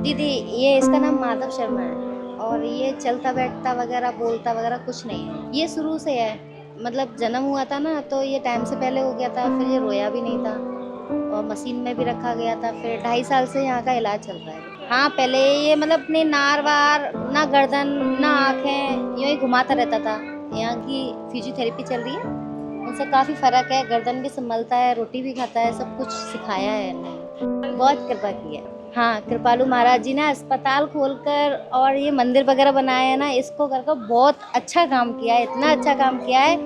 दीदी, ये इसका नाम माधव शर्मा है और ये चलता बैठता वगैरह बोलता वगैरह कुछ नहीं है। ये शुरू से है, मतलब जन्म हुआ था ना तो ये टाइम से पहले हो गया था, फिर ये रोया भी नहीं था और मशीन में भी रखा गया था। फिर 2.5 साल से यहाँ का इलाज चल रहा है। हाँ, पहले ये मतलब अपने नार वार ना गर्दन ना आँखें यूँ ही घुमाता रहता था। यहाँ की फिजियोथेरेपी चल रही है, उनसे काफ़ी फ़र्क है। गर्दन भी संभलता है, रोटी भी खाता है, सब कुछ सिखाया है इन्होंने। बहुत कृपा की है। हाँ, कृपालु महाराज जी ने अस्पताल खोलकर और ये मंदिर वगैरह बनाया है ना, इसको कर बहुत अच्छा काम किया है, इतना अच्छा काम किया है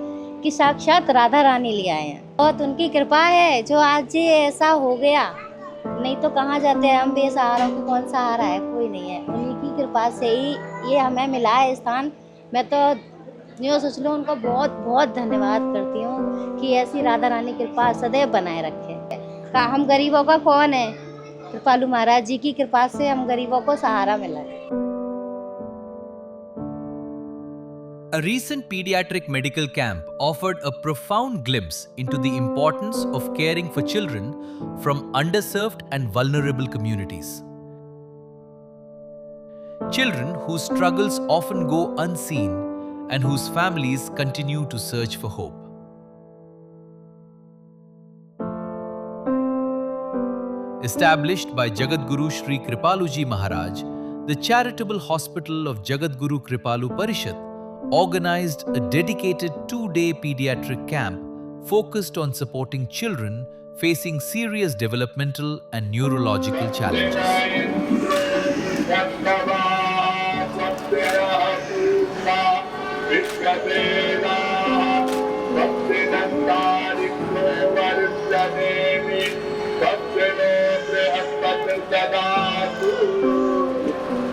कि साक्षात राधा रानी ले आए हैं। बहुत उनकी कृपा है जो आज ये ऐसा हो गया, नहीं तो कहाँ जाते हैं हम बेसहारों को, कौन सहारा है, कोई नहीं है। उन्हीं की कृपा से ही ये हमें मिला है स्थान। मैं तो यूँ सोच लो उनका बहुत बहुत धन्यवाद करती हूँ कि ऐसी राधा रानी कृपा सदैव बनाए रखे। हम गरीबों का कौन है, कृपालु महाराज जी की कृपा से हम गरीबों को सहारा मिला है। A recent pediatric medical camp offered a profound glimpse into the importance of caring for children from underserved and vulnerable communities. Children whose struggles often go unseen and whose families continue to search for hope. Established by Jagadguru Sri Kripaluji Maharaj, the charitable hospital of Jagadguru Kripalu Parishad organized a dedicated 2-day pediatric camp focused on supporting children facing serious developmental and neurological challenges.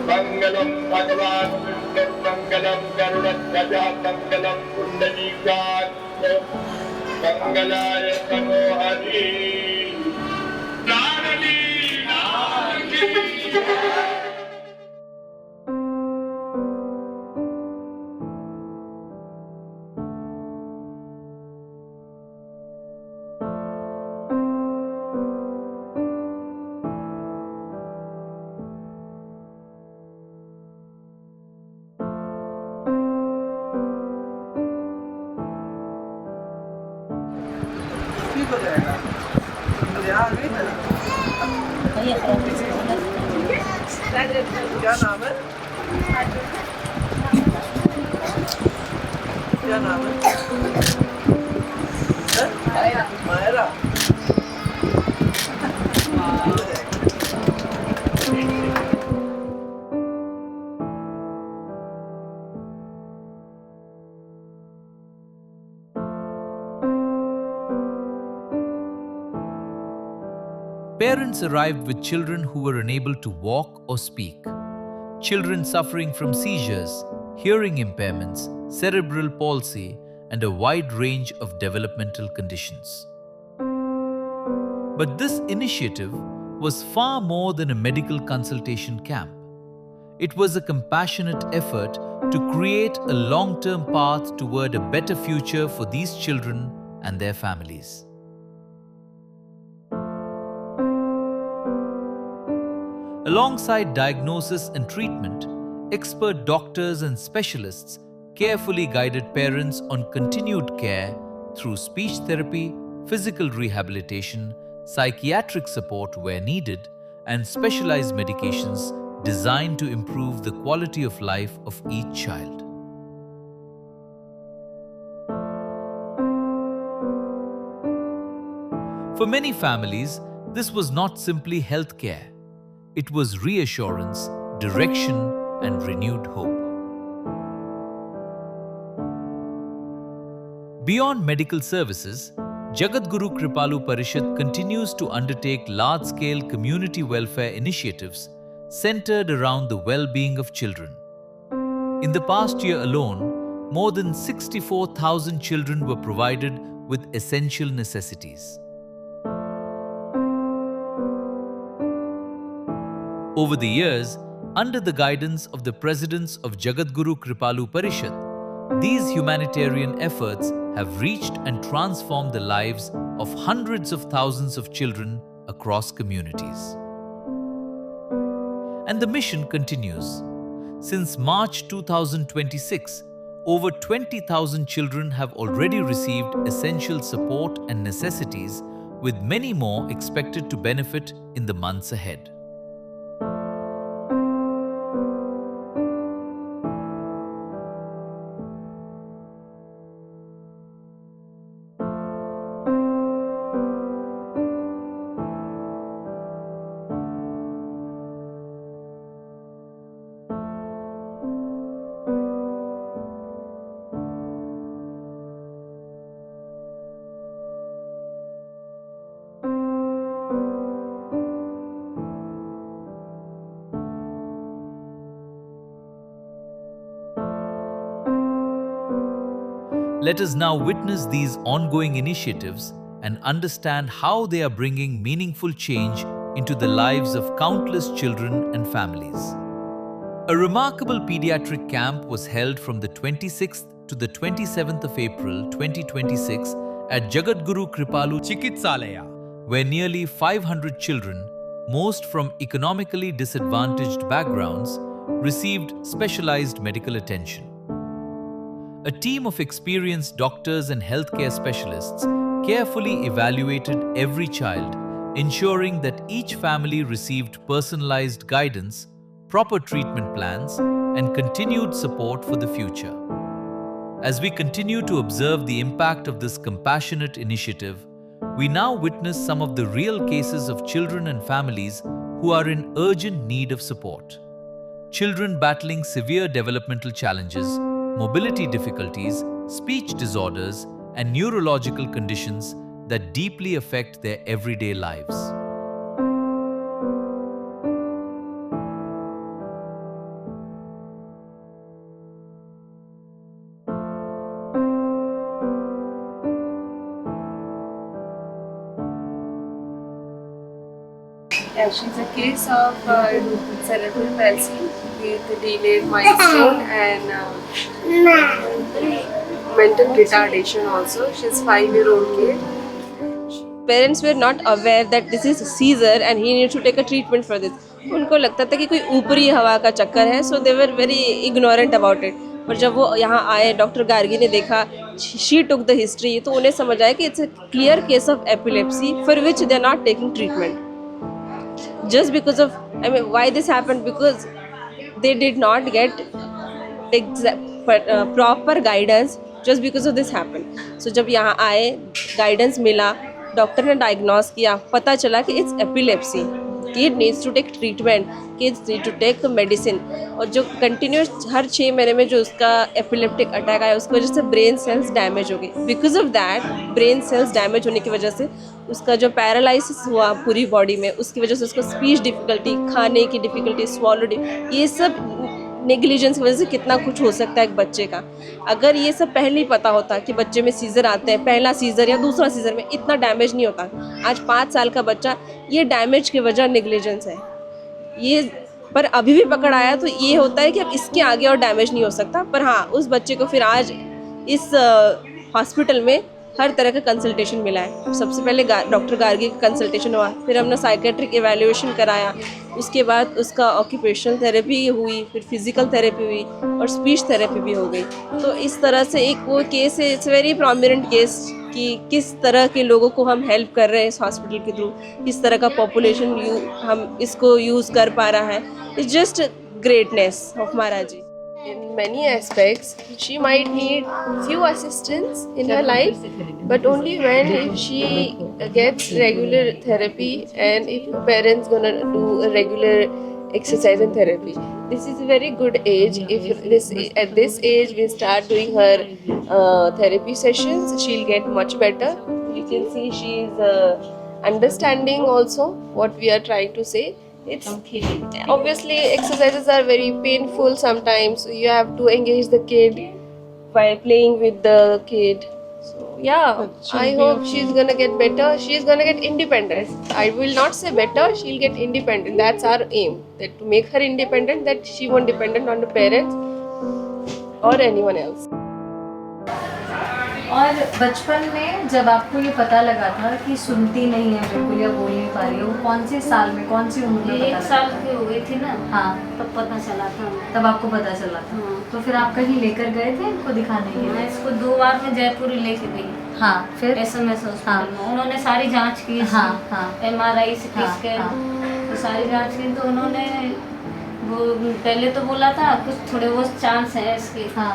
मंगलम भगवान विष्णु मंगलम गरुड़ध्वजा मंगलम पुंडरीकाक्ष मंगलाय तनो हरि नारली नारकी। क्या नाम है? क्या नाम है? Myra. Parents arrived with children who were unable to walk or speak. Children suffering from seizures, hearing impairments, cerebral palsy, and a wide range of developmental conditions. But this initiative was far more than a medical consultation camp. It was a compassionate effort to create a long-term path toward a better future for these children and their families. Alongside diagnosis and treatment, expert doctors and specialists carefully guided parents on continued care through speech therapy, physical rehabilitation, psychiatric support where needed, and specialized medications designed to improve the quality of life of each child. For many families, this was not simply healthcare. It was reassurance, direction, and renewed hope. Beyond medical services, Jagadguru Kripalu Parishad continues to undertake large-scale community welfare initiatives centered around the well-being of children. In the past year alone, more than 64,000 children were provided with essential necessities. Over the years, under the guidance of the presidents of Jagadguru Kripalu Parishad, these humanitarian efforts have reached and transformed the lives of hundreds of thousands of children across communities. and the mission continues. Since March 2026, over 20,000 children have already received essential support and necessities, with many more expected to benefit in the months ahead. Let us now witness these ongoing initiatives and understand how they are bringing meaningful change into the lives of countless children and families. A remarkable pediatric camp was held from the 26th to the 27th of April 2026 at Jagadguru Kripalu Chikitsalaya, where nearly 500 children, most from economically disadvantaged backgrounds, received specialized medical attention. A team of experienced doctors and healthcare specialists carefully evaluated every child, ensuring that each family received personalized guidance, proper treatment plans, and continued support for the future. As we continue to observe the impact of this compassionate initiative, we now witness some of the real cases of children and families who are in urgent need of support. Children battling severe developmental challenges, mobility difficulties, speech disorders, and neurological conditions that deeply affect their everyday lives. Yeah, she's a case of cerebral palsy with delayed milestone and mental retardation also. She's 5-year-old kid. Parents were not aware that this is seizure and he needs to take a treatment for this. उनको लगता था कि कोई ऊपरी हवा का चक्कर है, so they were very ignorant about it. पर जब वो यहाँ आए, डॉक्टर गार्गी ने देखा, she took the history, तो उन्हें समझ आया कि it's a clear case of epilepsy for which they are not taking treatment. Just because of, I mean, why this happened? Because they did not get proper guidance. Just because of this happened. So जब यहाँ आए, guidance मिला, doctor ने diagnose किया, पता चला कि it's epilepsy. Kid needs to take treatment. Kids need to take medicine. और जो continuous हर 6 महीने में जो उसका epileptic attack आया, उसकी वजह से brain cells damage हो गई. Because of that, brain cells damage होने की वजह से उसका जो पैरालिसिस हुआ पूरी बॉडी में, उसकी वजह से उसको स्पीच डिफ़िकल्टी, खाने की डिफ़िकल्टी, स्वॉलो, ये सब नेग्लिजेंस की वजह से कितना कुछ हो सकता है एक बच्चे का. अगर ये सब पहले ही पता होता कि बच्चे में सीज़र आते हैं, पहला सीज़र या दूसरा सीज़र में इतना डैमेज नहीं होता. आज 5 साल का बच्चा, ये डैमेज की वजह नेग्लिजेंस है. ये पर अभी भी पकड़ आया तो ये होता है कि अब इसके आगे और डैमेज नहीं हो सकता. पर हाँ, उस बच्चे को फिर आज इस हॉस्पिटल में हर तरह का कंसल्टेशन मिला है. सबसे पहले डॉक्टर गार्गी का कंसल्टेशन हुआ, फिर हमने साइकेट्रिक एवेल्यूएशन कराया, उसके बाद उसका ऑक्यूपेशनल थेरेपी हुई, फिर फिजिकल थेरेपी हुई और स्पीच थेरेपी भी हो गई. तो इस तरह से एक वो केस है, इट्स वेरी प्रोमिनेंट केस कि किस तरह के लोगों को हम हेल्प कर रहे हैं इस हॉस्पिटल के थ्रू, किस तरह का पॉपुलेशन हम इसको यूज़ कर पा रहा है. It's just greatness of Maharaj ji. In many aspects, she might need few assistance in her life, but only when if she gets regular therapy and if her parents gonna do a regular exercise and therapy. This is a very good age. If this at this age we start doing her therapy sessions, she'll get much better. You can see she is understanding also what we are trying to say. It's obviously exercises are very painful sometimes. You have to engage the kid by playing with the kid. So yeah, I hope she's gonna get better. She's gonna get independent. I will not say better. She'll get independent. That's our aim. That to make her independent. That she won't dependent on the parents or anyone else. और बचपन में जब आपको ये पता लगा था कि सुनती नहीं है बिल्कुल या बोल नहीं पा रही है, वो कौन से साल में, कौन सी उम्र में ये पता 1 लगा? साल की हो गई थी ना, हाँ, तब पता चला था हमें। तब आपको पता चला था। हाँ। तो फिर आप कहीं लेकर गए थे इनको दिखाने के मैं लिए? इसको 2 बार में जयपुर ही लेके गई, हाँ, फिर? SMS हॉस्पिटल में। उन्होंने सारी जांच की, हाँ, हाँ, MRI CT हाँ, स्कैन, हाँ। तो सारी जांच की। तो उन्होंने वो पहले तो बोला था कुछ थोड़े बहुत चांस हैं इसके। हाँ,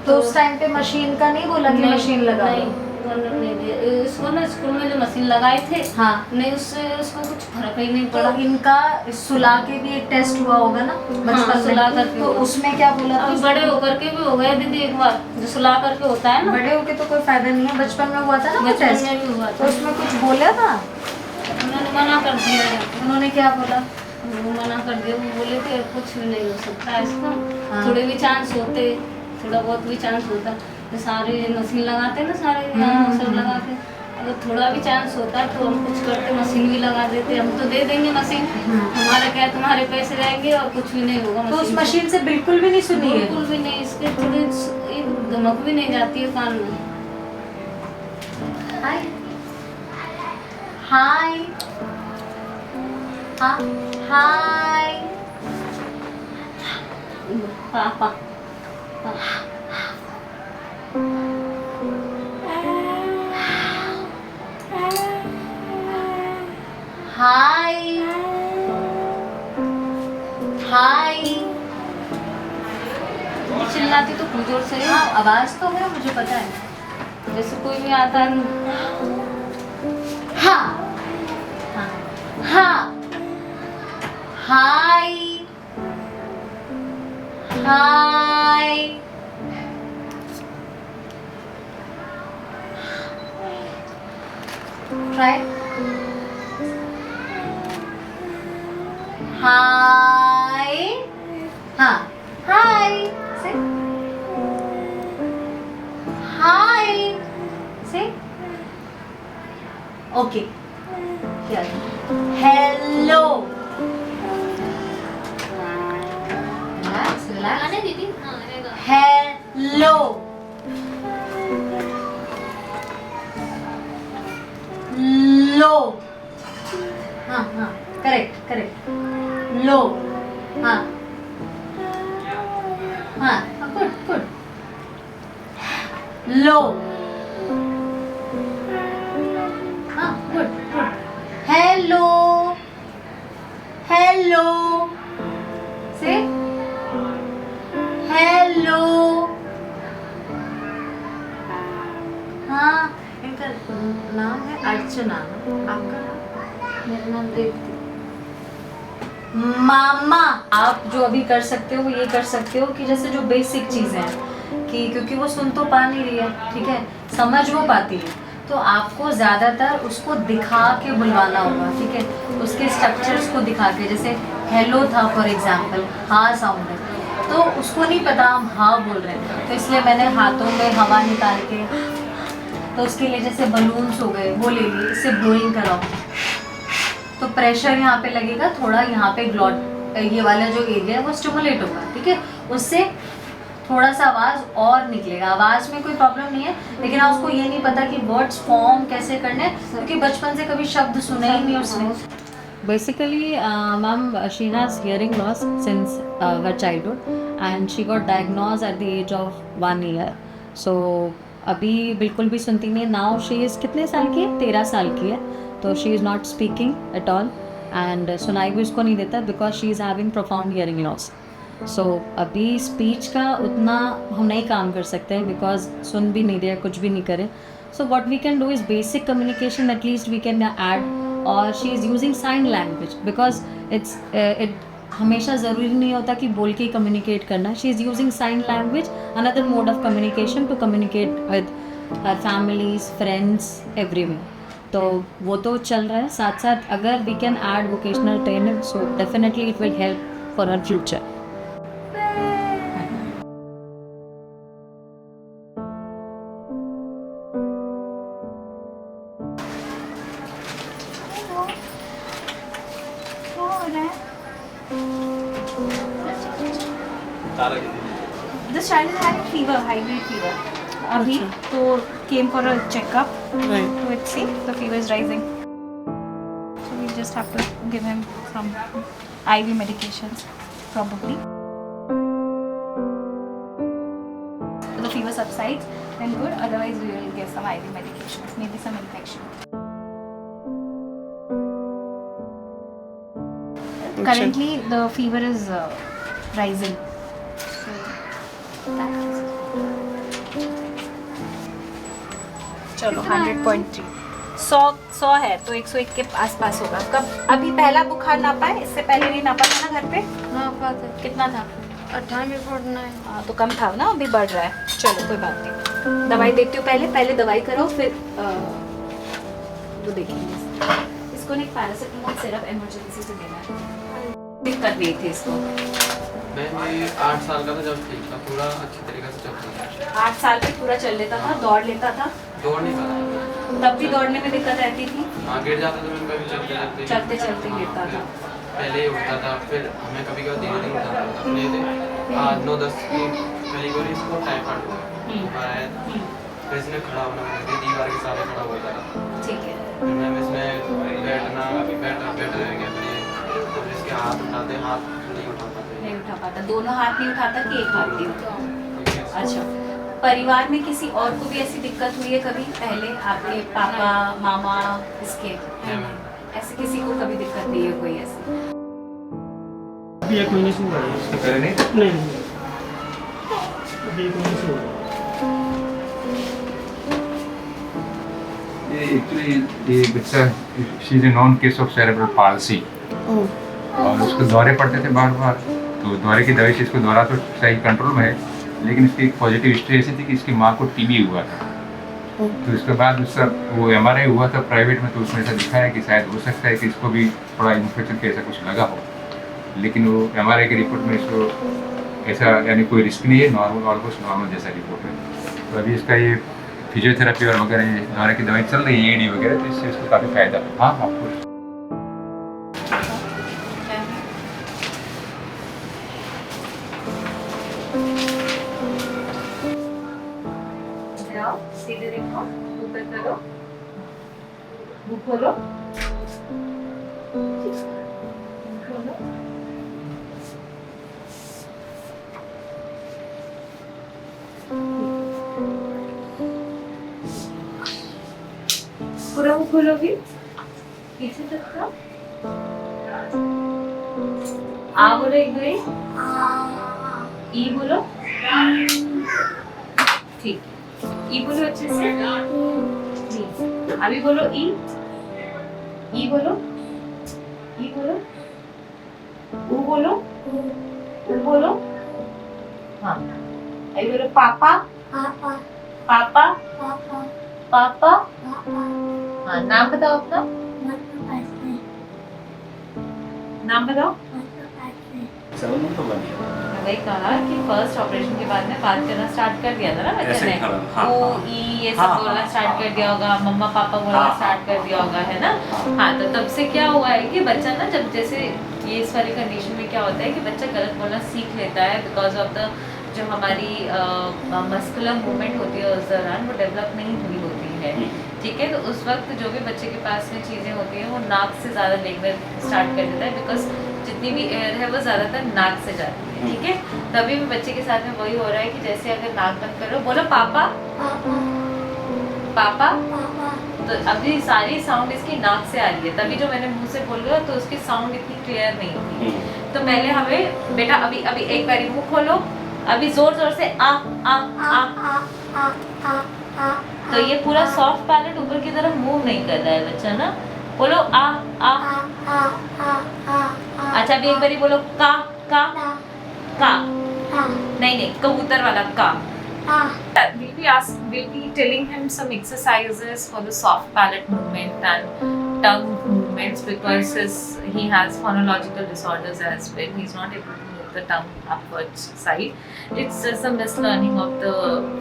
तो उस टाइम पे मशीन का नहीं बोला कि मशीन लगा दो? नहीं, उन्होंने नहीं दिया। इसको ना स्कूल में जो मशीन लगाए थे, हाँ, नहीं उससे उसको कुछ फर्क ही नहीं तो पड़ा। इनका सुला के भी एक टेस्ट हुआ होगा ना बचपन में? सुला करके तो हुआ। उसमें क्या बोला था? अभी बड़े होकर के भी हो गए दीदी, एक बार जो सुला करके होता है ना, बड़े होके तो कोई फायदा नहीं है, बचपन में हुआ था ना वो बचपन टेस्ट, में भी हुआ तो था। उसमें कुछ बोला था? उन्होंने मना कर दिया, उन्होंने क्या बोला? वो मना कर दिया। वो बोले थे कुछ भी नहीं हो सकता इसका, हाँ। थोड़े भी चांस होते, थोड़ा बहुत भी चांस होता। तो सारे मशीन लगाते ना, सारे सब लगा के, अगर थोड़ा भी चांस होता तो हम कुछ करते, मशीन भी लगा देते। हम तो दे देंगे मशीन, हमारा क्या, तुम्हारे पैसे जाएंगे और कुछ भी नहीं होगा। तो उस से। मशीन से बिल्कुल भी नहीं सुनी है? बिल्कुल भी नहीं, इसके थोड़ी एक धमक भी नहीं जाती है कान में। हाय हाय हाँ हाय पापा हाय हाय। चिल्लाती तो खूब जोर से है। हाँ, आवाज तो है, मुझे पता है। जैसे कोई भी आता है। हाँ हाँ हाँ हाय हाय ट्राई हाय हाँ हाय से हाय से ओके हेलो रिलैक्स रिलैक्स दीदी, हाँ आएगा। हेलो लो हाँ हाँ करेक्ट करेक्ट लो हाँ हाँ गुड गुड लो हाँ गुड गुड हेलो हेलो से हेलो हाँ इनका नाम है अर्चना, आपका नाम? मेरा नाम देवती। मामा। आप जो अभी कर सकते हो वो ये कर सकते हो कि जैसे जो बेसिक चीज़ें हैं कि क्योंकि वो सुन तो पा नहीं रही है, ठीक है, समझ वो पाती है, तो आपको ज़्यादातर उसको दिखा के बुलवाना होगा, ठीक है, उसके स्ट्रक्चर्स को दिखा के। जैसे हेलो था फॉर एग्जांपल, हाँ साउंड है, तो उसको नहीं पता हम हाँ बोल रहे हैं, तो इसलिए मैंने हाथों में हवा निकाल के, तो उसके लिए जैसे बलून्स हो गए वो ले लिए, इससे ब्लोइंग कराओ, तो प्रेशर यहाँ पे लगेगा थोड़ा, यहाँ पे ग्लॉट ये वाला जो एरिया है वो स्टिमुलेट होगा, ठीक है, उससे थोड़ा सा आवाज़ और निकलेगा। आवाज़ में कोई प्रॉब्लम नहीं है, लेकिन आप उसको ये नहीं पता कि वर्ड्स फॉर्म कैसे करने हैं, क्योंकि बचपन से कभी शब्द सुने ही नहीं उसने। Basically, ma'am, she has hearing loss since her childhood, and she got diagnosed at the age of 1 year. So अभी बिल्कुल भी सुनती नहीं। Now she is कितने साल की है? 13 साल की है, तो she is not speaking at all, and सुनाई भी उसको नहीं देता because she is having profound hearing loss. So अभी स्पीच का उतना हम नहीं काम कर सकते हैं because सुन भी नहीं रहे, कुछ भी नहीं करे. So what we can do is basic communication, at least we can add, or she is using sign language because it हमेशा ज़रूरी नहीं होता कि बोल के ही कम्युनिकेट करना. She is using sign language, another mode of communication to communicate with her families, friends, everywhere. तो वो तो चल रहा है. साथ साथ अगर we can add vocational training, so definitely it will help for her future. This child is having fever, high grade fever. अभी तो came for a checkup. Right. So let's see, the fever is rising. So we just have to give him some IV medications, probably. If the fever subsides, then good. Otherwise, we will give some IV medications, maybe some infection. Currently, the fever is rising. So that is. चलो 100.3 100 है तो 101 के आसपास होगा। कब अभी पहला बुखार नापा है? इससे पहले नहीं नापा था ना घर पे? नापा था कितना था? 98.9। हाँ तो कम था ना, अभी बढ़ रहा है। चलो कोई बात नहीं, दवाई देती हूँ। पहले दवाई करो, फिर वो देखेंगे। इसको नहीं पैरासिटामोल सिरप इमरजेंसी से देना है। दिक्कत नहीं थी इसको। मैं 8 साल का था जब ठीक था, पूरा अच्छी तरीके से चलता था। 8 साल पे पूरा चल लेता था, दौड़ लेता था। दौड़ नहीं पाता, तब भी दौड़ने में दिक्कत रहती थी। हाँ गिर जाता था, मैं कभी चलते चलते गिरता था। पहले ही उठता था, फिर हमें कभी कभी धीरे उठाता था। अपने थे 8-9-10 की कली गोली इसको टाइफाइड हुआ आया था। फिर इसने खड़ा होना लगा, दीवार के सारे खड़ा होता था। ठीक है। फिर मैं इसमें बैठ रह गया। फिर इसके हाथ उठाते, हाथ नहीं उठा पाते। दोनों हाथ नहीं उठाता कि एक हाथ नहीं उठाता? अच्छा, परिवार में किसी और को भी ऐसी दिक्कत हुई है कभी पहले? आपके पापा, मामा, इसके ऐसे किसी को कभी दिक्कत नहीं है कोई ऐसी? अभी 1 महीने से हुआ है। इसके पहले नहीं अभी 1 महीने से हुआ है। ये एक्चुअली ये बच्चा she is a non case of cerebral palsy और उसको दौरे पड़ते थे बार बार। तो दौरे की दवाई से इसको दौरा तो सही कंट्रोल में है, लेकिन इसकी एक पॉजिटिव हिस्ट्री ऐसी थी कि इसकी माँ को टीबी हुआ था। तो इसके बाद उसका वो MRI हुआ था प्राइवेट में, तो उसमें ऐसा दिखाया कि शायद हो सकता है कि इसको भी थोड़ा इन्फेक्शन के ऐसा कुछ लगा हो, लेकिन वो MRI की रिपोर्ट में इसको ऐसा यानी कोई रिस्क नहीं है, नॉर्मल ऑलमोस्ट नॉर्मल जैसा रिपोर्ट है। तो अभी इसका ये फिजियोथेरेपी और वगैरह ये दौरे की दवाई चल रही है, ED वगैरह, तो इससे इसको काफ़ी फायदा है। हाँ आपको सीधे देखो, ऊपर करो, मुंह खोलो, खोलो। पूरा मुंह खोलोगी, पीछे तक का। आ बोलो एक बारी, ई बोलो, ठीक। ई बोलो अच्छे से। अभी बोलो ई बोलो, ई बोलो, ऊ बोलो, ऊ बोलो। हाँ अभी बोलो पापा, पापा, पापा, पापा। हाँ नाम बताओ अपना, नाम बताओ। वही कहा कि फर्स्ट ऑपरेशन के बाद में बात करना स्टार्ट कर दिया था ना बच्चे ने, ओ ई ये सब बोलना स्टार्ट कर दिया होगा, मम्मा पापा बोलना स्टार्ट कर दिया होगा, है ना। हाँ तो तब से क्या हुआ है कि बच्चा ना, जब जैसे ये इस वाली कंडीशन में क्या होता है कि बच्चा गलत बोलना सीख लेता है बिकॉज ऑफ द जो हमारी मस्कुलर मूवमेंट होती है उस दौरान वो डेवलप नहीं हुई होती है। ठीक है, तो उस वक्त जो भी बच्चे के पास में चीज़ें होती हैं वो नाक से ज़्यादा लेकर स्टार्ट कर देता है बिकॉज जितनी भी एयर है वो ज़्यादातर नाक से जाती है। ठीक है, तभी भी बच्चे के साथ में वही हो रहा है कि जैसे अगर नाक बंद करो, बोलो पापा, पापा, तो अभी सारी साउंड इसकी नाक से आ रही है, तभी जो मैंने मुंह से बोल रहा तो उसकी साउंड इतनी क्लियर नहीं थी। तो पहले हमें बेटा अभी अभी एक बारी मुंह खोलो, अभी जोर जोर से आ आ आ आ। तो ये पूरा सॉफ्ट पैलेट ऊपर की तरफ मूव नहीं कर रहा है बच्चा ना। बोलो आ आ आ। अच्छा अभी एक बारी बोलो का का का। नहीं नहीं कबूतर वाला का। We'll be telling him some exercises for the soft palate movement and tongue movements because he has phonological disorders as well. He's not able to move the tongue upwards side. It's just a mislearning of the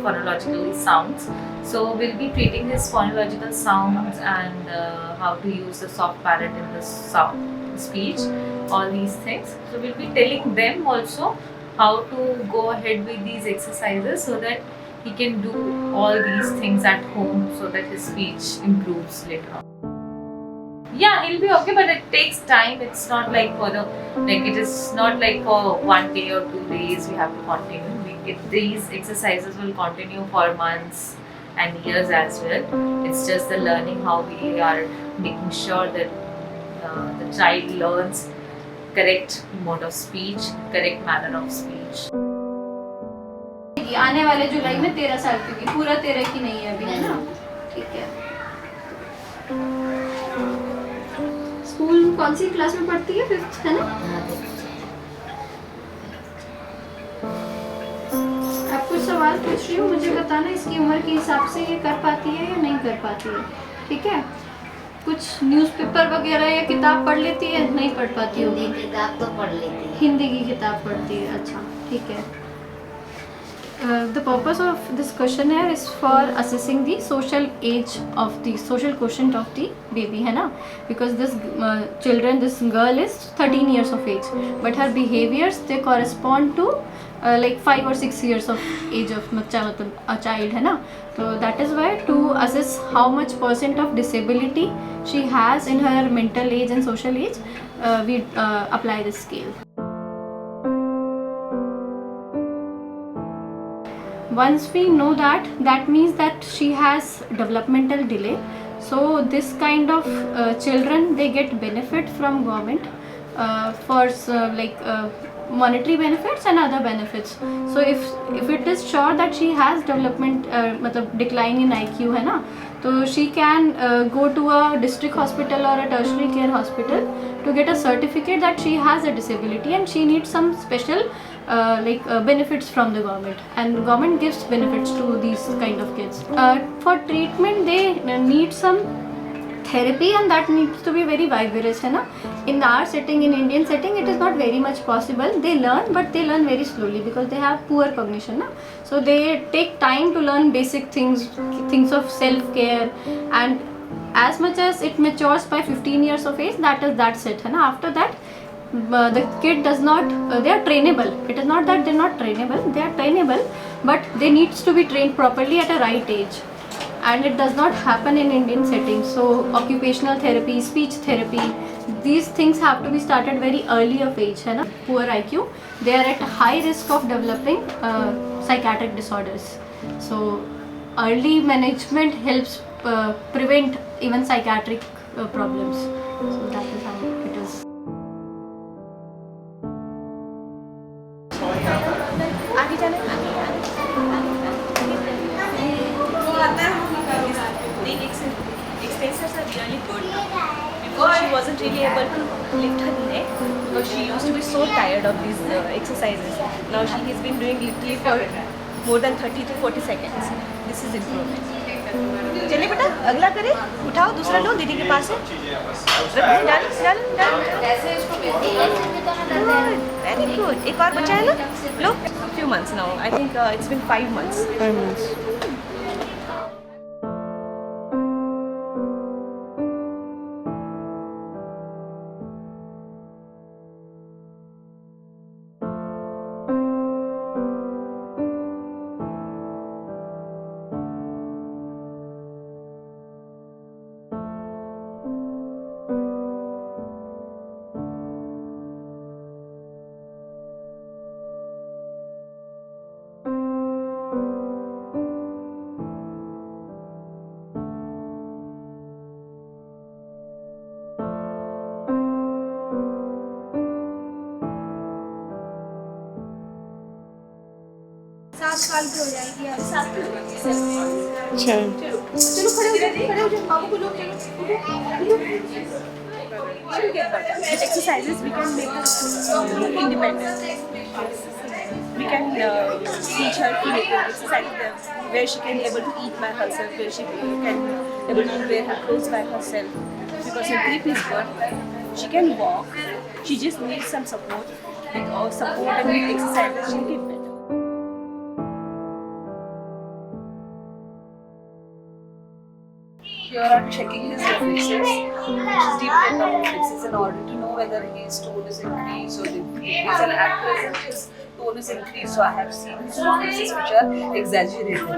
phonological sounds. So we'll be treating his phonological sounds and how to use the soft palate in the speech, all these things. So we'll be telling them also how to go ahead with these exercises so that he can do all these things at home so that his speech improves later on. Yeah, he'll be okay, but it takes time. It's not like it is not like for 1 day or 2 days we have to continue. These exercises will continue for months and years as well. It's just the learning how we are making sure that the child learns correct mode of speech, correct manner of speech. आने वाले जुलाई में 13 साल की होगी, पूरा 13 की नहीं है अभी, है ना? ठीक है। स्कूल कौन सी क्लास में पढ़ती है? 5th है ना? आप कुछ सवाल पूछ रही हो, मुझे बताना इसकी उम्र के हिसाब से ये कर पाती है या नहीं कर पाती है, ठीक है? कुछ न्यूज़पेपर वगैरह या किताब पढ़ लेती है? नहीं पढ़ पाती होगी। किताब तो पढ़ लेती है। हिंदी की किताब पढ़ती है, अच्छा ठीक है। The purpose of this questionnaire is for assessing the social age of the social quotient of the baby, है ना? Because this this girl is 13 years of age, but her behaviors they correspond to like 5 or 6 years of age of a child, है ना? So that is why to assess how much % of disability she has in her mental age and social age, we apply this scale. Once we know that, that means that she has developmental delay. So this kind of children, they get benefit from government for monetary benefits and other benefits. So if it is sure that she has decline in IQ, है ना, तो she can go to a district hospital or a tertiary care hospital to get a certificate that she has a disability and she needs some special benefits from the government, and government gives benefits to these kind of kids. For treatment they need some therapy, and that needs to be very vigorous, है ना? In our setting, in Indian setting, it is not very much possible. They learn, but they learn very slowly because they have poor cognition, na? So they take time to learn basic things of self-care, and as much as it matures by 15 years of age, that's it, है ना? After that, the kid does not, they are trainable. It is not that they are not trainable, they are trainable, but they needs to be trained properly at a right age, and it does not happen in Indian settings. So occupational therapy, speech therapy, these things have to be started very early of age, है ना? Poor IQ, they are at high risk of developing psychiatric disorders. So early management helps prevent even psychiatric problems. So that is how it is. आगे जाना है। The extensors are really good. Before she wasn't really able to lift her neck because she used to be so tired of these exercises. Now she has been doing literally for more than 30 to 40 seconds. This is improvement. चलिए बेटा, अगला करें, उठाओ, दूसरा लो, दीदी के पास है, very good. एक और बचा है ना, लो। Few months now, I think it's been 5 months. 5 months. साल की हो जाएगी यार, 7 की हो जाएगी। अच्छा चलो खड़े हो जाओ, बाबू को लो, Exercises we can make her independent. We can teach her to make exercises where she can able to eat by herself, where she can able to wear her clothes by herself. Because her grip is good, she can walk. She just needs some support. With all support and with exercises, she'll get better. Here are checking his reflexes, which is deep tendon reflexes, in order to know whether his toe is increased or decreased. And at present his toe bone is increased. So I have seen cases which are exaggerated,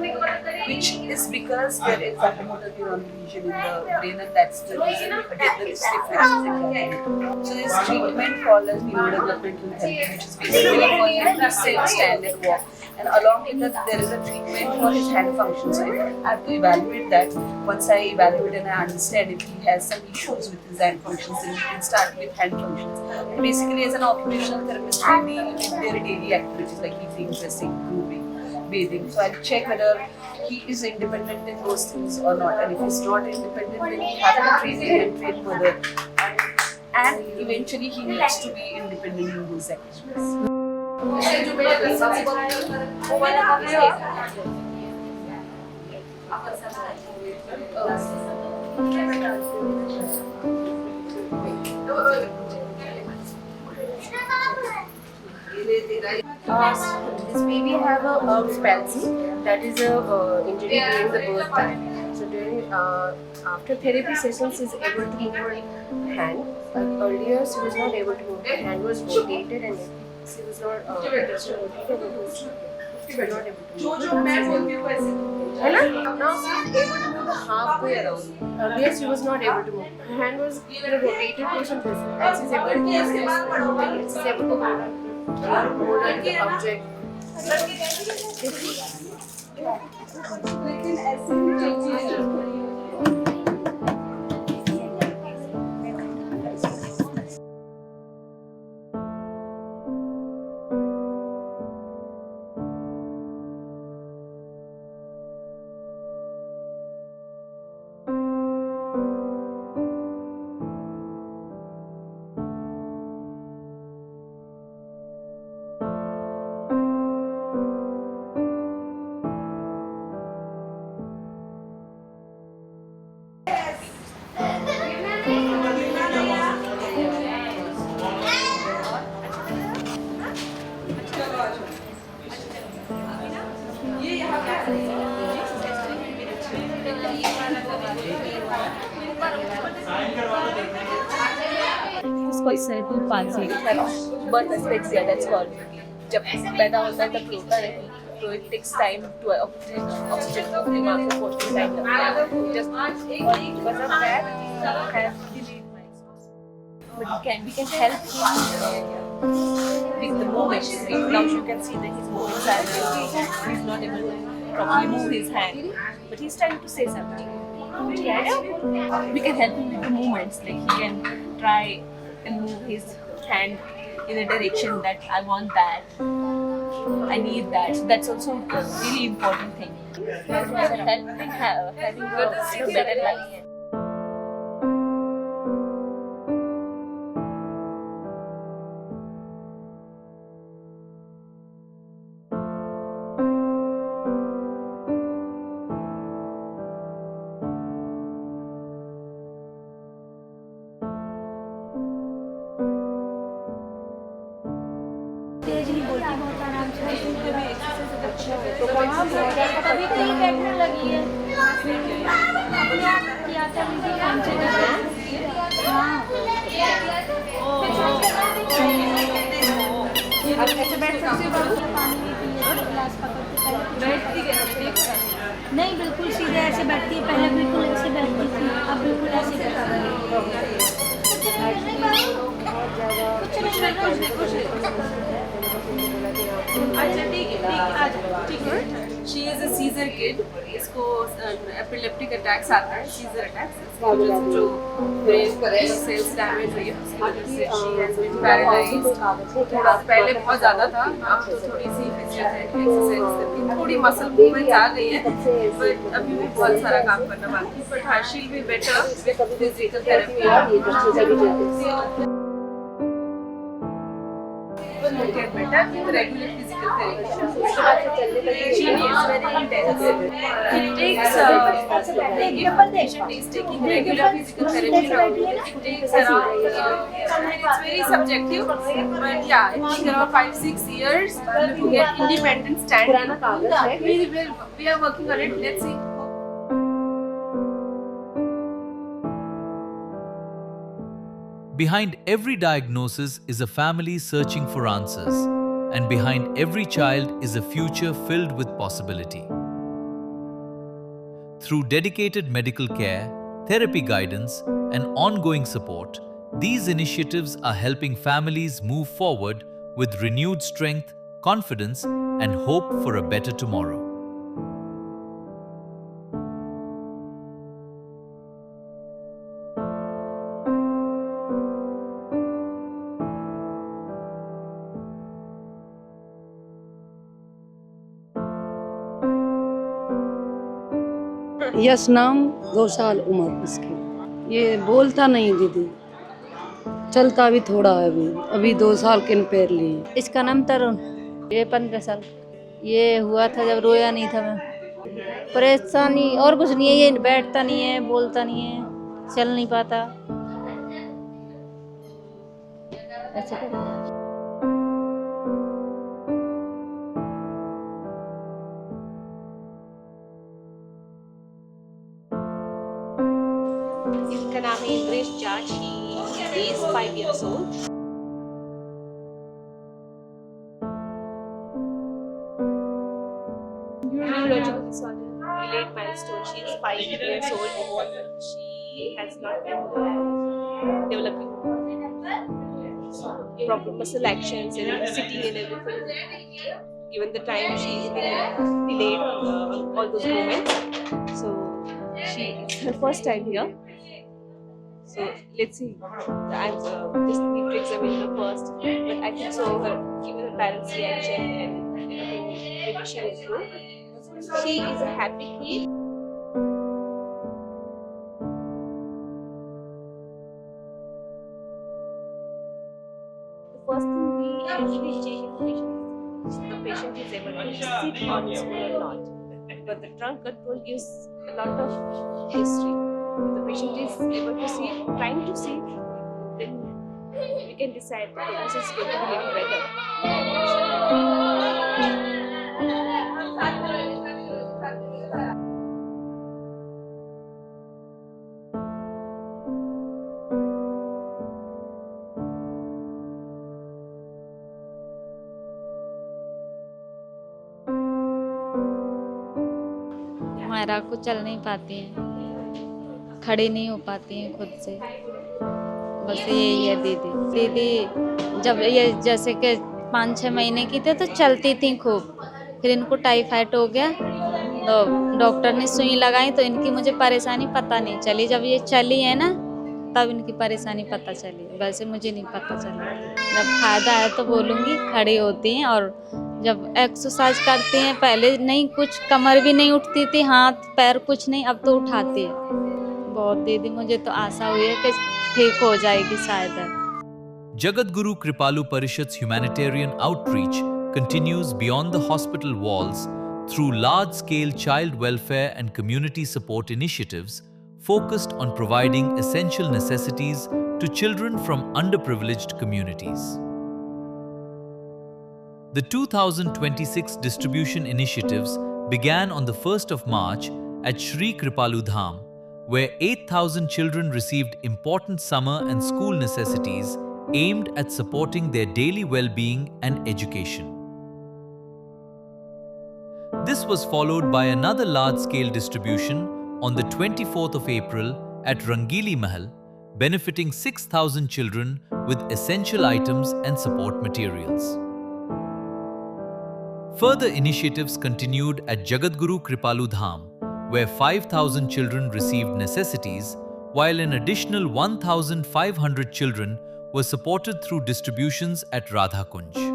which is because there is a motor neuron lesion in the brain, and that's the reason again the stiffness is exaggerated. So this treatment called as neurodevelopmental therapy, which is basically for him to sit, stand and walk. And along with that, there is a treatment for his hand function. So I have to evaluate that. Once I evaluate and I understand if he has some issues with his hand functions, then we can start with hand functions. And basically, as an occupational therapist, I deal with their daily activities like eating, dressing, grooming, bathing. So I'll check whether he is independent in those things or not. And if he's not independent, then we have to train him and train further. And eventually, he needs to be independent in those activities. This baby have a Erb's palsy, that is a injury during the birth time. So during after therapy sessions, he is able to move her hand. Earlier, she was not able to move. Her hand was rotated and she was not rotated. She was not able to move. Now she is able to move halfway around. Earlier, she was not able to move. Her hand was rotated to some distance, and she is able to move this. She is able to hold on the object. इसको cerebral palsy birth asphyxia that's called. जब पैदा होता है तब रोता नहीं, so it takes time to oxygen को दिमाग को पहुंचने टाइम लगता है. Just because of that, have delayed milestones. But we can help him with the movements. Now you can see that his movements are he's not able to properly move his hand, but he's trying to say something. We can help him with the movements. Like he can try and move his hand in a direction that I want that, I need that. So that's also a really important thing. Help him having a better life. कभी कहीं बैठने लगी है अपने आप किया था मुझे काम चला ऐसे बैठ सकते हो पानी में पिए गिलास पकड़ के बैठती है नहीं बिल्कुल सीधे ऐसे बैठती है पहले बिल्कुल ऐसे बैठती थी अब बिल्कुल ऐसे She is a seizure kid. इसको epileptic attacks आता है, seizure attacks. जो brain cells damage हुई है, उसकी वजह से she has been paralyzed. थोड़ा पहले बहुत ज़्यादा था, अब तो थोड़ी सी exercise करती है, थोड़ी muscle movement आ गई है, but अभी भी बहुत सारा काम करना बाकी है. But she'll be better with physical therapy. Will get better with regular physical therapy. She is very intense. It takes if patient is taking regular physical therapy, it takes around. It's very subjective, but yeah, it takes around 5-6 years to get independent standing. We are working on it. Let's see. Behind every diagnosis is a family searching for answers. and behind every child is a future filled with possibility. Through dedicated medical care, therapy guidance, and ongoing support, these initiatives are helping families move forward with renewed strength, confidence, and hope for a better tomorrow. यश नाम 2 साल उम्र इसकी। ये बोलता नहीं दीदी, चलता भी थोड़ा है अभी 2 साल के पैर लिए। इसका नाम तरुण, ये 15 साल। ये हुआ था जब रोया नहीं था मैं। परेशानी और कुछ नहीं है, ये बैठता नहीं है, बोलता नहीं है, चल नहीं पाता। ऐसे इसका नाम है Indresh Jat, he is 5 years old. Neurological disorder, delayed milestone. She is 5 years old. She has not been developing proper muscle actions and sitting and everything. Given the time, she is been delayed on all those movements. So it's her first time here. So let's see. I'm just need to examine her first, but I think so. Given her parents' reaction and maybe she will grow. She is a happy kid. The first thing we usually check if the patient is able to sit on his own or not. But the trunk control gives a lot of history. If the patient is able to see, trying to see, then we can decide the prognosis is going to be little better. Myra को चल नहीं पाती हैं, खड़ी नहीं हो पाती हैं खुद से। बस यही है दीदी जब ये जैसे कि 5-6 महीने की थी तो चलती थी खूब, फिर इनको टाइफाइड हो गया तो डॉक्टर ने सुई लगाई तो इनकी मुझे परेशानी पता नहीं चली। जब ये चली है ना तब इनकी परेशानी पता चली, वैसे मुझे नहीं पता चला। जब फायदा है तो बोलूँगी, खड़ी होती हैं और जब एक्सरसाइज करती हैं, पहले नहीं कुछ कमर भी नहीं उठती थी, हाथ पैर कुछ नहीं, अब तो उठाती है। बहुत दीदी मुझे तो आशा हुई है कि ठीक हो जाएगी शायद। Jagadguru Kripalu Parishad's humanitarian outreach continues beyond the hospital walls through large-scale child welfare and community support initiatives focused on providing essential necessities to children from underprivileged communities. The 2026 distribution initiatives began on the 1st of March at Shri Kripalu Dham, where 8,000 children received important summer and school necessities aimed at supporting their daily well-being and education. This was followed by another large-scale distribution on the 24th of April at Rangili Mahal, benefiting 6,000 children with essential items and support materials. Further initiatives continued at Jagadguru Kripalu Dham, where 5,000 children received necessities, while an additional 1,500 children were supported through distributions at Radha Kunj.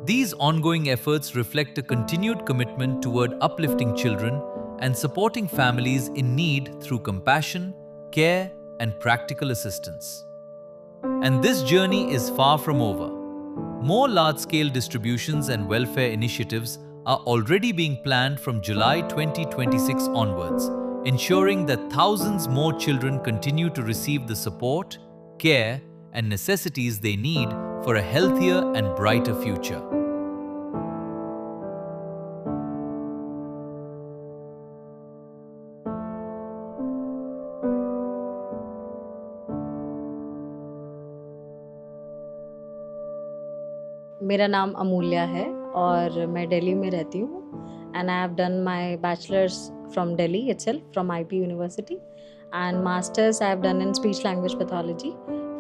These ongoing efforts reflect a continued commitment toward uplifting children and supporting families in need through compassion, care, and practical assistance. And this journey is far from over. More large-scale distributions and welfare initiatives are already being planned from July 2026 onwards, ensuring that thousands more children continue to receive the support, care, and necessities they need for a healthier and brighter future. मेरा नाम अमूल्या है और मैं दिल्ली में रहती हूँ and I have done my bachelors from Delhi itself from IP university and masters I have done in speech language pathology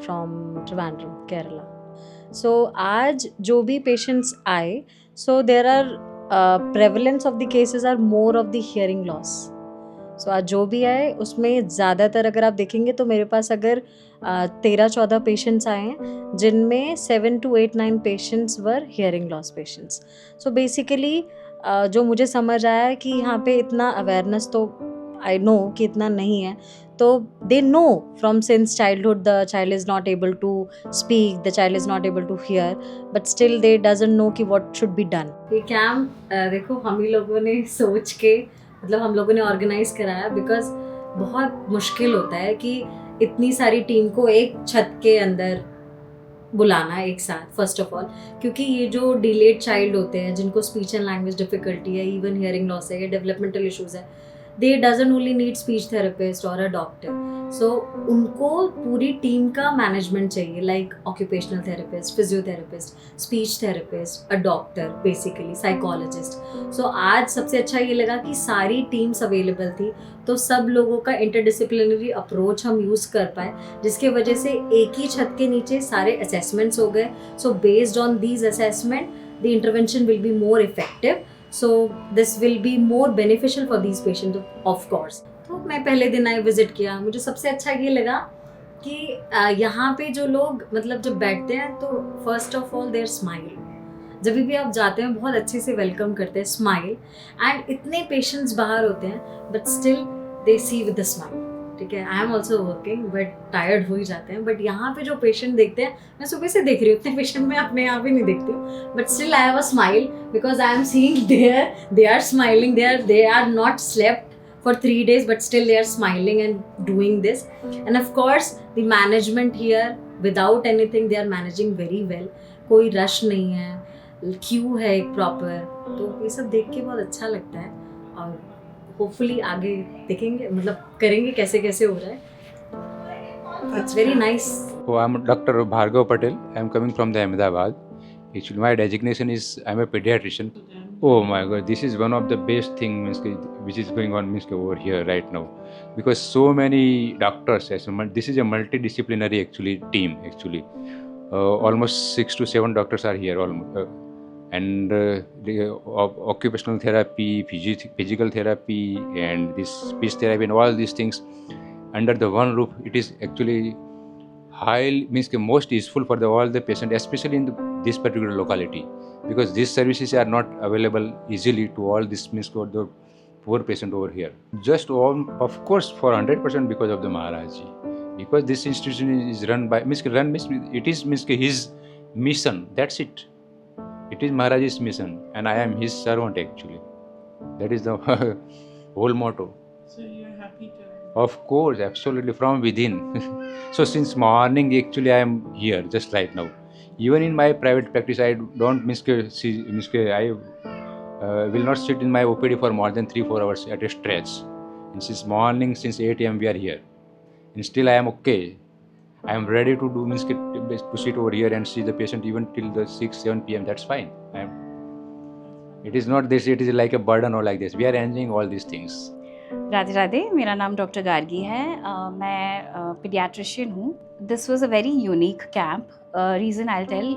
from Trivandrum Kerala. So आज जो भी पेशेंट्स आए, so there are prevalence of the cases are more of the hearing loss. So आज जो भी आए उसमें ज़्यादातर अगर आप देखेंगे तो मेरे पास अगर 13-14 पेशेंट्स आए हैं जिनमें 7 to 8, 9 patients were hearing loss patients. So basically जो मुझे समझ आया है कि यहाँ पे इतना अवेयरनेस तो आई नो कि इतना नहीं है. तो they know from since childhood the child is not able to speak, the child is not able to hear, but still they doesn't know कि व्हाट शुड बी डन. ये camp देखो हम ही लोगों ने सोच के मतलब हम लोगों ने ऑर्गेनाइज कराया बिकॉज बहुत मुश्किल होता है कि इतनी सारी टीम को एक छत के अंदर बुलाना एक साथ फर्स्ट ऑफ ऑल, क्योंकि ये जो डिलेड चाइल्ड होते हैं जिनको स्पीच एंड लैंग्वेज डिफिकल्टी है, इवन हियरिंग लॉस है या डेवलपमेंटल इश्यूज है, दे doesn't only need speech therapist और अ डॉक्टर. सो उनको पूरी टीम का मैनेजमेंट चाहिए, like occupational therapist, physiotherapist, speech therapist, a doctor, basically psychologist. So आज सबसे अच्छा ये लगा कि सारी टीम्स अवेलेबल थी, तो सब लोगों का इंटरडिसिप्लिनरी अप्रोच हम यूज़ कर पाए, जिसके वजह से एक ही छत के नीचे सारे असेसमेंट्स हो गए. So based on these assessment the intervention will be more effective. So this will be more beneficial for these patients of course. तो मैं पहले दिन आई विजिट किया, मुझे सबसे अच्छा ये लगा कि यहाँ पे जो लोग मतलब जब बैठते हैं तो first of all their smile. जब भी आप जाते हैं बहुत अच्छे से वेलकम करते हैं, स्माइल. एंड इतने पेशेंट्स बाहर होते हैं but still they see with the smile. ठीक है, I am also working but tired हो ही जाते हैं. बट यहाँ पे जो पेशेंट देखते हैं, मैं सुबह से देख रही हूँ, इतने पेशेंट मैं अपने यहाँ भी नहीं देखती हूँ, but still I have a smile because I am seeing they are smiling, they are not slept for 3 days but still they are smiling and doing this. And of course the management here without anything they are managing very well. कोई rush नहीं है, Q है एक proper. तो ये सब देख के बहुत अच्छा लगता है और होपफुली आगे देखेंगे मतलब करेंगे कैसे कैसे हो रहा है. It's very nice. Oh, I'm Dr. Bhargav Patel. I'm coming from the Ahmedabad. Actually, my designation is I'm a pediatrician. Oh my God, this is one of the best things which is going on over here right now, because so many doctors. This is a multidisciplinary team. Almost 6 to 7 doctors are here, and the occupational therapy, physical therapy, and this speech therapy, and all these things under the one roof. It is actually most useful for all the patients, especially in this particular locality, because these services are not available easily to all this the poor patient over here. Just of course for 100% because of the Maharaj ji, because this institution is run by it is his mission. That's it. It is Maharaj's mission, and I am his servant actually. That is the whole motto. So you're happy to? Of course, absolutely, from within. So since morning actually I am here just right now. Even in my private practice, I don't I will not sit in my OPD for more than 3-4 hours at a stretch. And since morning, since 8 AM we are here, and still I am okay. I am ready to do to sit over here and see the patient even till the 6-7 PM. That's fine. It is not this. It is like a burden or like this. We are enjoying all these things. Radhe Radhe, मेरा नाम doctor Gargi है. मैं paediatrician हूँ. This was a very unique camp. Reason I tell,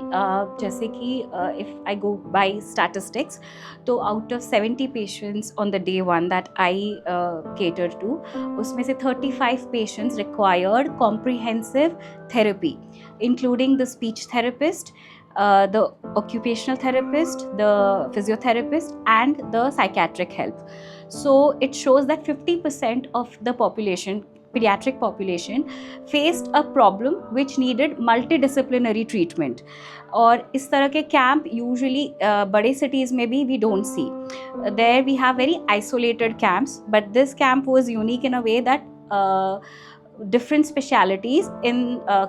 जैसे कि if I go by statistics, तो out of 70 patients on the day 1 that I cater to, उसमें से 35 patients required comprehensive therapy, including the speech therapist, the occupational therapist, the physiotherapist, and the psychiatric help. So it shows that 50% of the population, pediatric population faced a problem which needed multidisciplinary treatment. और इस तरह के camp usually बड़े cities में भी we don't see. There we have very isolated camps, but this camp was unique in a way that different specialities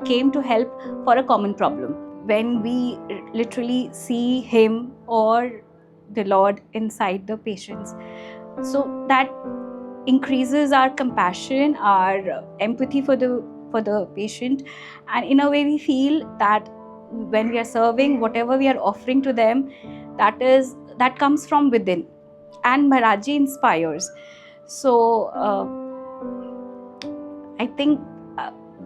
came to help for a common problem. When we literally see him or the Lord inside the patients, so that increases our compassion, our empathy for the patient, and in a way we feel that when we are serving, whatever we are offering to them, that comes from within, and Maharaj Ji inspires. So I think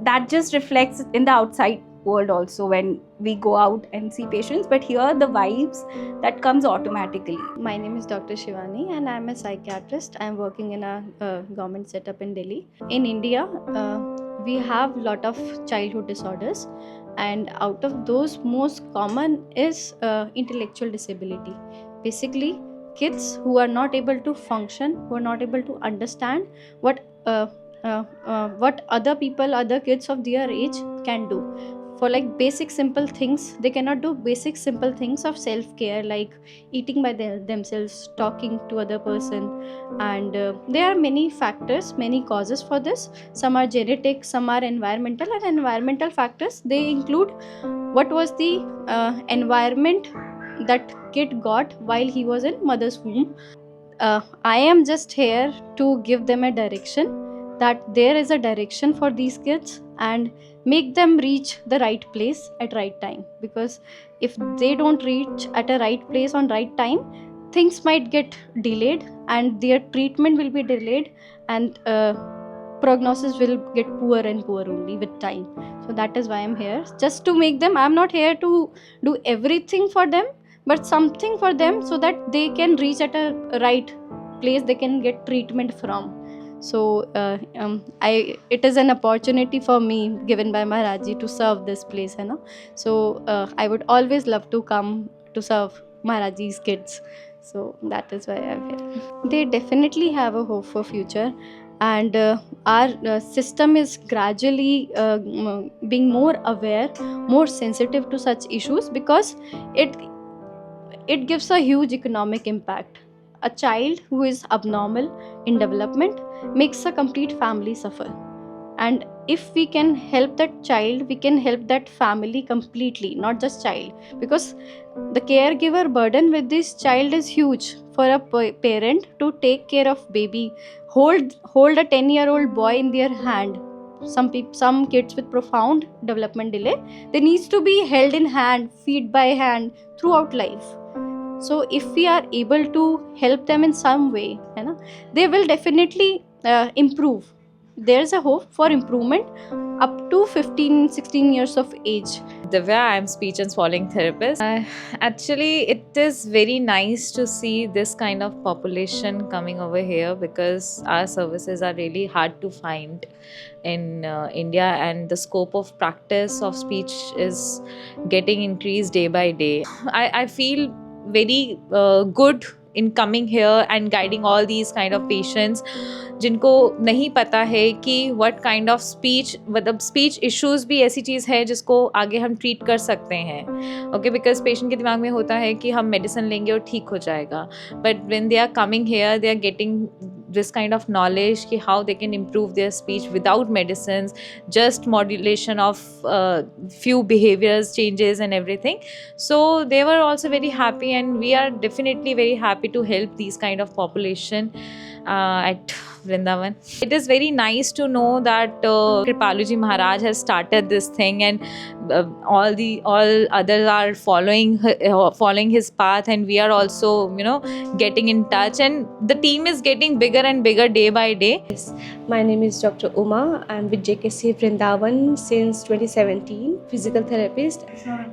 that just reflects in the outside world also when we go out and see patients, but here the vibes that comes automatically. My name is Dr. Shivani and I am a psychiatrist. I am working in a government setup in Delhi. In India, we have lot of childhood disorders, and out of those most common is intellectual disability. Basically, kids who are not able to function, who are not able to understand what other people, other kids of their age can do. For like basic simple things, they cannot do basic simple things of self-care, like eating by themselves, talking to other person, and there are many factors, many causes for this. Some are genetic, some are environmental, and environmental factors, they include what was the environment that kid got while he was in mother's womb. I am just here to give them a direction, that there is a direction for these kids, and make them reach the right place at right time, because if they don't reach at a right place on right time, things might get delayed and their treatment will be delayed, and prognosis will get poor and poor only with time. So that is why I'm here, just to make them, I'm not here to do everything for them, but something for them so that they can reach at a right place they can get treatment from. So it is an opportunity for me given by Maharaj Ji to serve this place, you know. So I would always love to come to serve Maharaj Ji's kids. So that is why I'm here. They definitely have a hope for future, and our system is gradually being more aware, more sensitive to such issues, because it gives a huge economic impact. A child who is abnormal in development makes a complete family suffer, and if we can help that child, we can help that family completely, not just child, because the caregiver burden with this child is huge. For a parent to take care of baby, hold a 10-year-old boy in their hand, some kids with profound development delay, they needs to be held in hand, feed by hand throughout life. So if we are able to help them in some way, you know, they will definitely improve. There's a hope for improvement up to 15-16 years of age. Divya, I am speech and swallowing therapist. Actually, it is very nice to see this kind of population coming over here, because our services are really hard to find in India, and the scope of practice of speech is getting increased day by day. I feel very good in coming here and guiding all these kind of patients जिनको नहीं पता है कि what kind of speech, मतलब speech issues भी ऐसी चीज़ है जिसको आगे हम treat कर सकते हैं, okay, because patient के दिमाग में होता है कि हम medicine लेंगे और ठीक हो जाएगा, but when they are coming here, they are getting this kind of knowledge कि how they can improve their speech without medicines, just modulation of few behaviors changes and everything. So they were also very happy, and we are definitely very happy to help these kind of population at Vrindavan. It is very nice to know that Kripaluji Maharaj has started this thing, and all others are following his path, and we are also, you know, getting in touch, and the team is getting bigger and bigger day by day. Yes. My name is Dr. Uma. I am with JKC Vrindavan since 2017, physical therapist.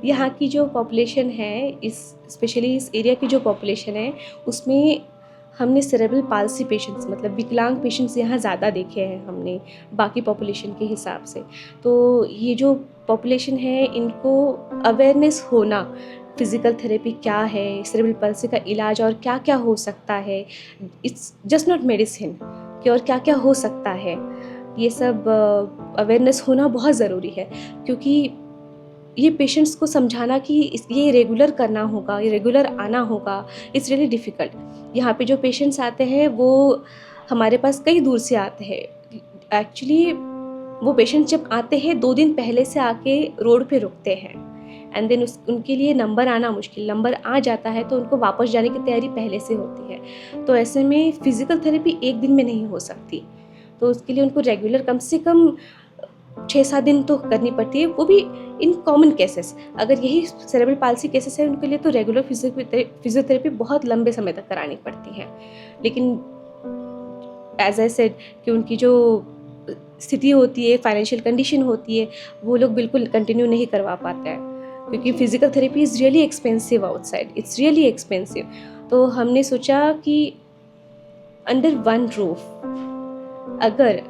यहाँ की जो population है, specially इस area की जो population है, उसमें हमने सेरेब्रल पाल्सी पेशेंट्स, मतलब विकलांग पेशेंट्स यहाँ ज़्यादा देखे हैं हमने बाकी पॉपुलेशन के हिसाब से. तो ये जो पॉपुलेशन है, इनको अवेयरनेस होना, फिज़िकल थेरेपी क्या है, सेरेब्रल पाल्सी का इलाज और क्या क्या हो सकता है, इट्स जस्ट नॉट मेडिसिन, कि और क्या क्या हो सकता है, ये सब अवेयरनेस होना बहुत ज़रूरी है, क्योंकि ये पेशेंट्स को समझाना कि ये रेगुलर करना होगा, ये रेगुलर आना होगा, इट्स रियली डिफ़िकल्ट। यहाँ पे जो पेशेंट्स आते हैं वो हमारे पास कई दूर से आते हैं। एक्चुअली वो पेशेंट्स जब आते हैं 2 दिन पहले से आके रोड पे रुकते हैं, एंड देन उनके लिए नंबर आना मुश्किल, नंबर आ जाता है तो उनको वापस जाने की तैयारी पहले से होती है। तो ऐसे में फ़िज़िकल थेरेपी 1 दिन में नहीं हो सकती, तो उसके लिए उनको रेगुलर कम से कम 6-7 दिन तो करनी पड़ती है, वो भी इन कॉमन केसेस। अगर यही सेरेब्रल पाल्सी केसेस है उनके लिए तो रेगुलर फिजियोथेरेपी बहुत लंबे समय तक करानी पड़ती है। लेकिन एज आई सेड कि उनकी जो स्थिति होती है, फाइनेंशियल कंडीशन होती है, वो लोग बिल्कुल कंटिन्यू नहीं करवा पाते हैं, क्योंकि physical therapy is really expensive outside, it's really expensive. तो हमने सोचा कि अंडर वन रूफ अगर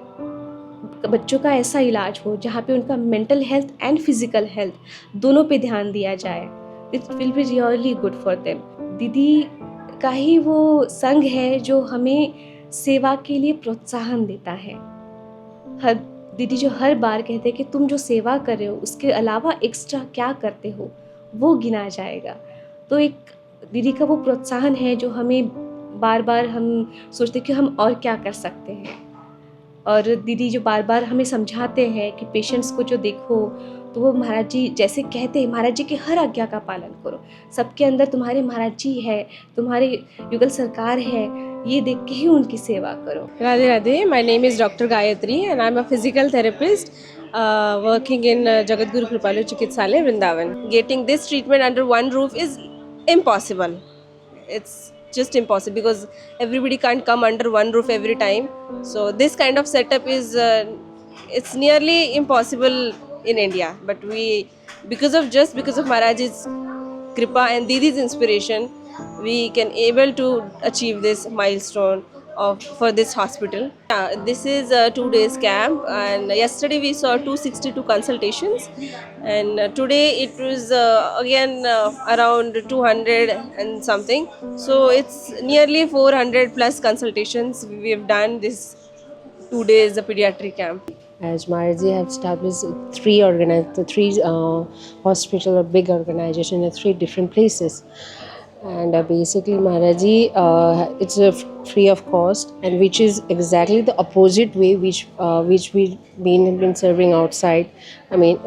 बच्चों का ऐसा इलाज हो जहाँ पे उनका mental health and physical health दोनों पे ध्यान दिया जाए, it will be really good for them. दीदी का ही वो संघ है जो हमें सेवा के लिए प्रोत्साहन देता है। दीदी जो हर बार कहते हैं कि तुम जो सेवा कर रहे हो उसके अलावा एक्स्ट्रा क्या करते हो वो गिना जाएगा। तो एक दीदी का वो प्रोत्साहन है जो हमें बार बार हम सोचते कि हम और क्या कर सकते हैं। और दीदी जो बार बार हमें समझाते हैं कि पेशेंट्स को जो देखो तो वो महाराज जी जैसे कहते हैं, महाराज जी की हर आज्ञा का पालन करो, सबके अंदर तुम्हारे महाराज जी है, तुम्हारे युगल सरकार है, ये देख के ही उनकी सेवा करो। Radhe Radhe, my name is doctor Gayatri and I am a physical therapist working in Jagadguru Kripalu Chikitsalaya, Vrindavan. Getting this treatment under one roof is impossible. It's just impossible because everybody can't come under one roof every time. So this kind of setup is it's nearly impossible in India. But because of Maharaj's kripa and Didi's inspiration, we can able to achieve this milestone for this hospital. This is a 2 days camp, and yesterday we saw 262 consultations, and today it was again around 200 and something. So it's nearly 400 plus consultations we have done this 2 days the pediatric camp. As Maharaji have established 3 hospital or big organization in 3 different places. And basically Maharaji, it's free of cost, and which is exactly the opposite way which we've been serving outside. I mean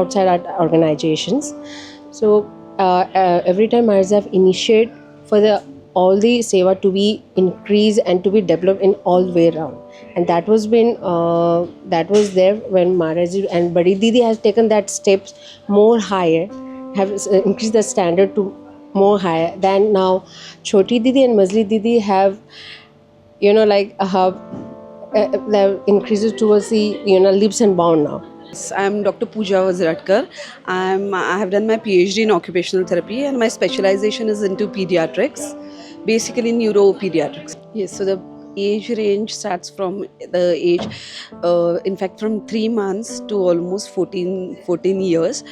outside our organizations. So every time Maharaji have initiated for all the seva to be increased and to be developed in all way around, and that was there when Maharaji and Badi Didi has taken that steps more higher, have increased the standard to more higher than now. Choti Didi and Mazli Didi have, increases towards the leaps and bounds now. I am Dr. Pooja Vaziratkar. I have done my PhD in occupational therapy, and my specialization is into pediatrics, basically neuropediatrics. Yes, so the age range starts from the age, in fact, from 3 months to almost 14 years.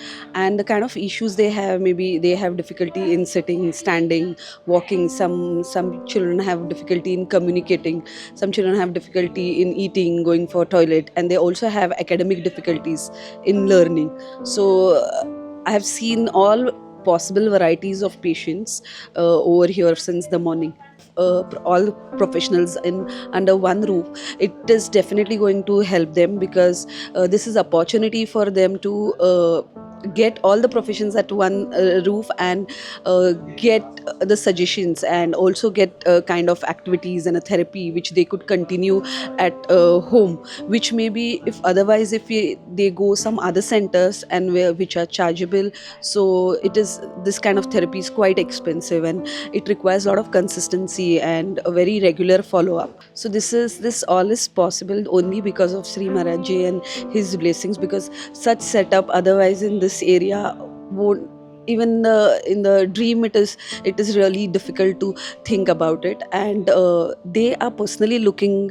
And the kind of issues they have, maybe they have difficulty in sitting, standing, walking. Some children have difficulty in communicating. Some children have difficulty in eating, going for toilet, and they also have academic difficulties in learning. So I have seen all possible varieties of patients over here since the morning. All professionals under one roof, it is definitely going to help them, because this is opportunity for them to get all the professions at one roof and get the suggestions, and also get kind of activities and a therapy which they could continue at home, which maybe if otherwise they go some other centers and which are chargeable. So this kind of therapy is quite expensive, and it requires a lot of consistency and a very regular follow-up. So this all is possible only because of Sri Maharaj Ji and his blessings, because such setup otherwise in this area won't, even in the dream it is really difficult to think about it. And they are personally looking,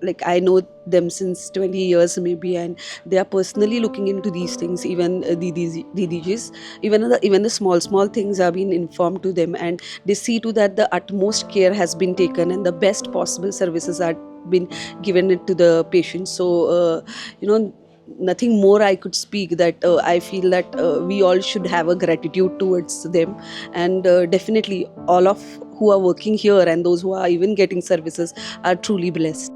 like I know them since 20 years maybe, and they are personally looking into these things. Even Didijis, even the small things are being informed to them, and they see to that the utmost care has been taken and the best possible services are been given it to the patients. So nothing more I could speak, that I feel that we all should have a gratitude towards them, and definitely all of who are working here and those who are even getting services are truly blessed.